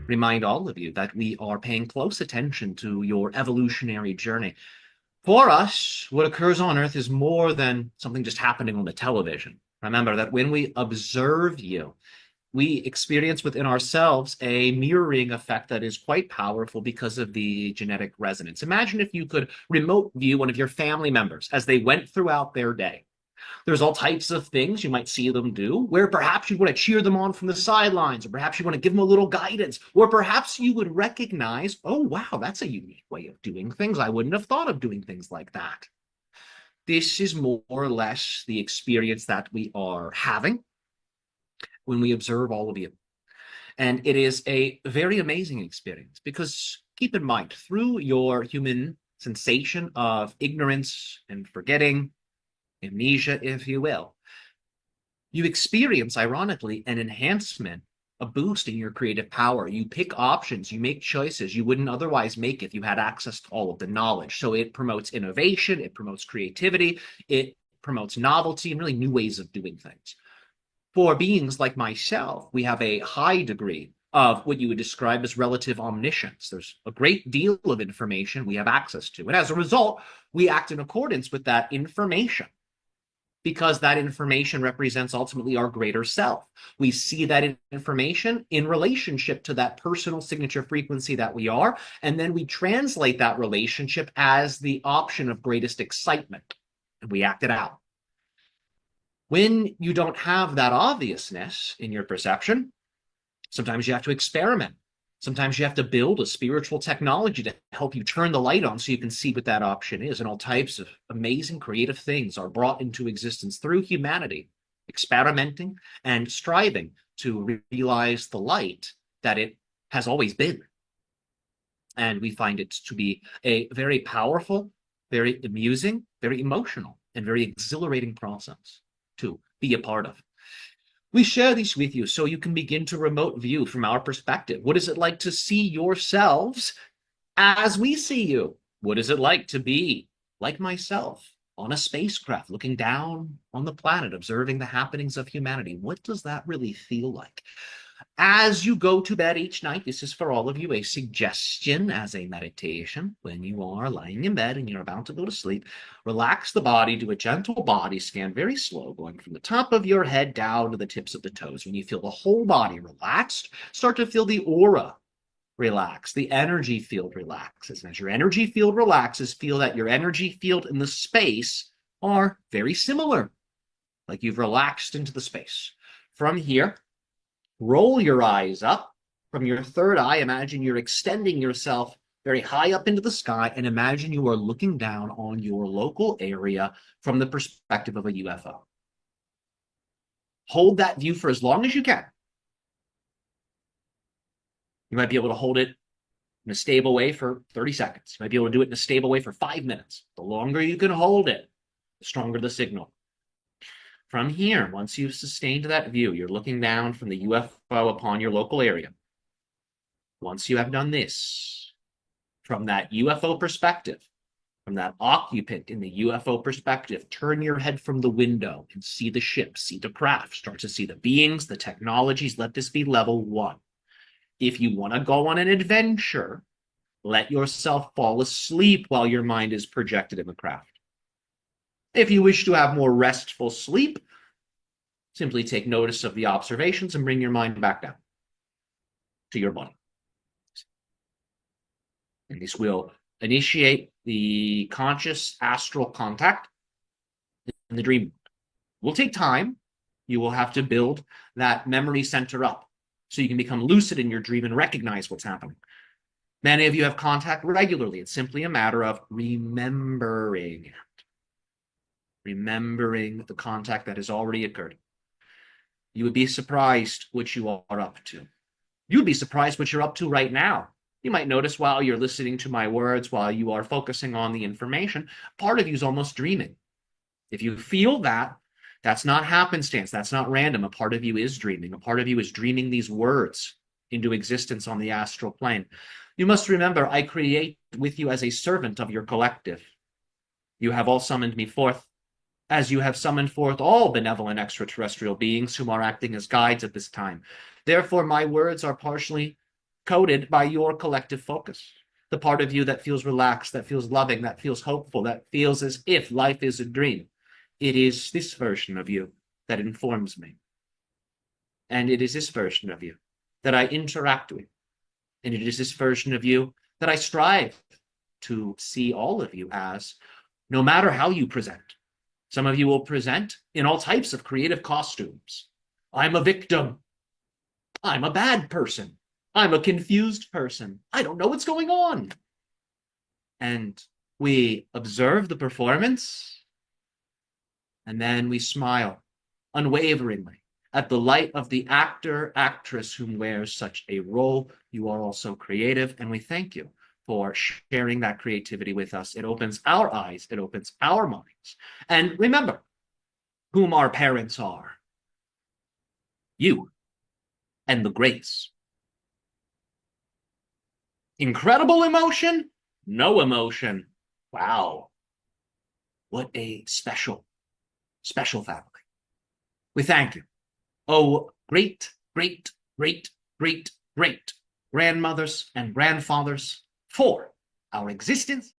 remind all of you that we are paying close attention to your evolutionary journey. For us, what occurs on Earth is more than something just happening on the television. Remember that when we observe you, we experience within ourselves a mirroring effect that is quite powerful because of the genetic resonance. Imagine if you could remote view one of your family members as they went throughout their day. There's all types of things you might see them do where perhaps you want to cheer them on from the sidelines, or perhaps you want to give them a little guidance, or perhaps you would recognize, oh, wow, that's a unique way of doing things. I wouldn't have thought of doing things like that. This is more or less the experience that we are having when we observe all of you. And it is a very amazing experience because keep in mind, through your human sensation of ignorance and forgetting, amnesia, if you will, you experience, ironically, an enhancement, a boost in your creative power. You pick options, you make choices you wouldn't otherwise make if you had access to all of the knowledge. So it promotes innovation, it promotes creativity, it promotes novelty and really new ways of doing things. For beings like myself, we have a high degree of what you would describe as relative omniscience. There's a great deal of information we have access to. And as a result, we act in accordance with that information because that information represents ultimately our greater self. We see that information in relationship to that personal signature frequency that we are, and then we translate that relationship as the option of greatest excitement, and we act it out. When you don't have that obviousness in your perception, sometimes you have to experiment. Sometimes you have to build a spiritual technology to help you turn the light on so you can see what that option is. And all types of amazing creative things are brought into existence through humanity, experimenting and striving to realize the light that it has always been. And we find it to be a very powerful, very amusing, very emotional, and very exhilarating process to be a part of. We share these with you so you can begin to remote view from our perspective. What is it like to see yourselves as we see you? What is it like to be like myself on a spacecraft looking down on the planet, observing the happenings of humanity? What does that really feel like? As you go to bed each night, this is for all of you a suggestion as a meditation. When you are lying in bed and you're about to go to sleep, relax the body, do a gentle body scan, very slow, going from the top of your head down to the tips of the toes. When you feel the whole body relaxed, start to feel the aura relax, the energy field relaxes. And as your energy field relaxes, feel that your energy field and the space are very similar, like you've relaxed into the space. From here, roll your eyes up. From your third eye, imagine you're extending yourself very high up into the sky, and imagine you are looking down on your local area from the perspective of a UFO. Hold that view for as long as you can. You might be able to hold it in a stable way for 30 seconds. You might be able to do it in a stable way for 5 minutes. The longer you can hold it, the stronger the signal. From here, once you've sustained that view, you're looking down from the UFO upon your local area. Once you have done this, from that UFO perspective, from that occupant in the UFO perspective, turn your head from the window and see the ship, see the craft, start to see the beings, the technologies. Let this be level 1. If you want to go on an adventure, let yourself fall asleep while your mind is projected in the craft. If you wish to have more restful sleep, simply take notice of the observations and bring your mind back down to your body. And this will initiate the conscious astral contact in the dream. It will take time. You will have to build that memory center up so you can become lucid in your dream and recognize what's happening. Many of you have contact regularly. It's simply a matter of remembering it. Remembering the contact that has already occurred. You would be surprised what you are up to. You would be surprised what you're up to right now. You might notice while you're listening to my words, while you are focusing on the information, part of you is almost dreaming. If you feel that, that's not happenstance. That's not random. A part of you is dreaming. A part of you is dreaming these words into existence on the astral plane. You must remember, I create with you as a servant of your collective. You have all summoned me forth, as you have summoned forth all benevolent extraterrestrial beings whom are acting as guides at this time. Therefore, my words are partially coded by your collective focus. The part of you that feels relaxed, that feels loving, that feels hopeful, that feels as if life is a dream. It is this version of you that informs me. And it is this version of you that I interact with. And it is this version of you that I strive to see all of you as, no matter how you present. Some of you will present in all types of creative costumes. I'm a victim. I'm a bad person. I'm a confused person. I don't know what's going on. And we observe the performance, and then we smile unwaveringly at the light of the actor, actress whom wears such a role. You are also creative, and we thank you for sharing that creativity with us. It opens our eyes, it opens our minds. And remember whom our parents are. You and the grace. Incredible emotion, no emotion. Wow. What a special, special family. We thank you. Oh, great, great, great, great, great grandmothers and grandfathers for our existence